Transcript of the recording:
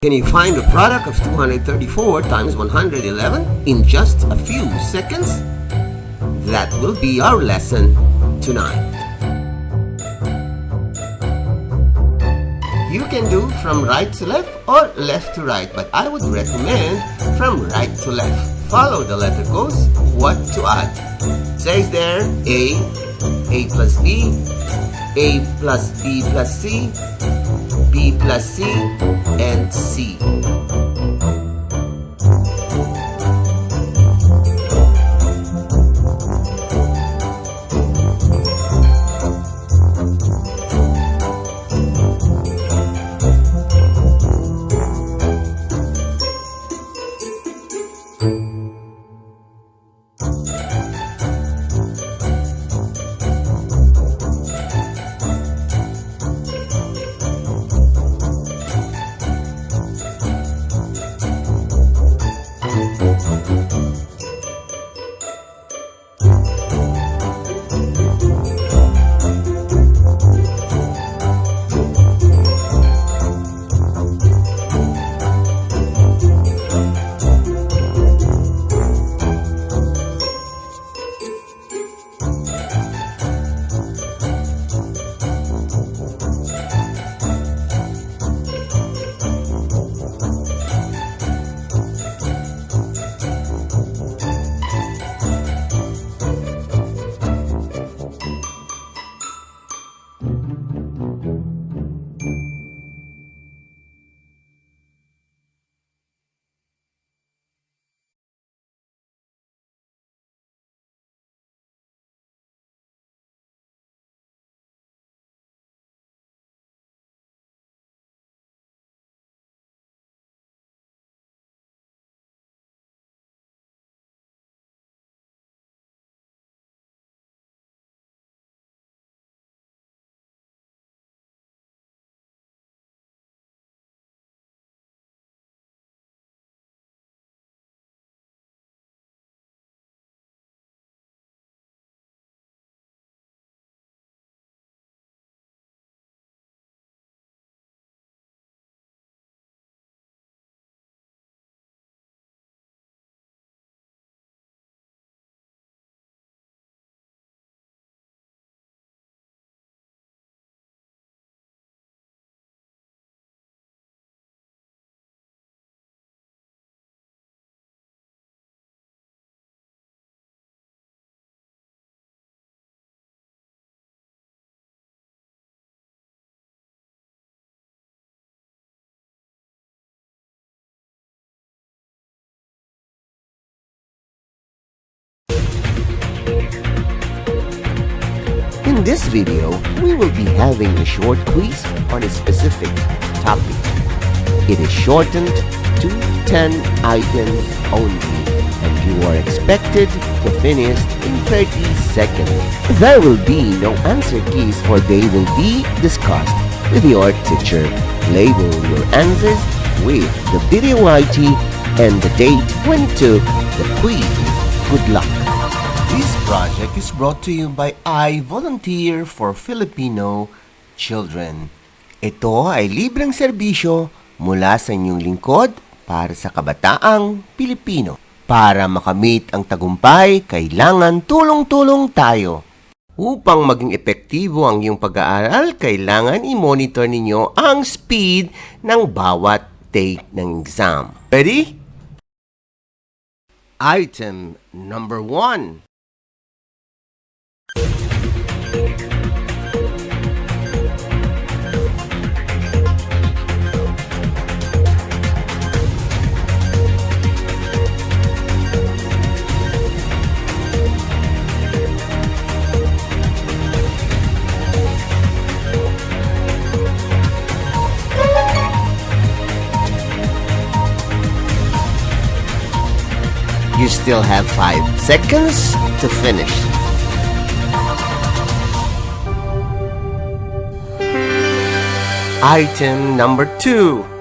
Can you find the product of 234 times 111 in just a few seconds? That will be our lesson tonight. You can do from right to left or left to right, but I would recommend from right to left. Follow the letter codes, what to add. It says there A plus B, A plus B plus C, B plus C, and C. In this video, we will be having a short quiz on a specific topic. It is shortened to 10 items only, and you are expected to finish in 30 seconds. There will be no answer keys, for they will be discussed with your teacher. Label your answers with the video ID and the date when you took the quiz. Good luck! This project is brought to you by I Volunteer for Filipino Children. Ito ay libreng serbisyo mula sa inyong lingkod para sa kabataang Pilipino. Para makamit ang tagumpay, kailangan tulong-tulong tayo. Upang maging epektibo ang iyong pag-aaral, kailangan i-monitor ninyo ang speed ng bawat take ng exam. Ready? Item number 1. You still have 5 seconds to finish. Item number 2.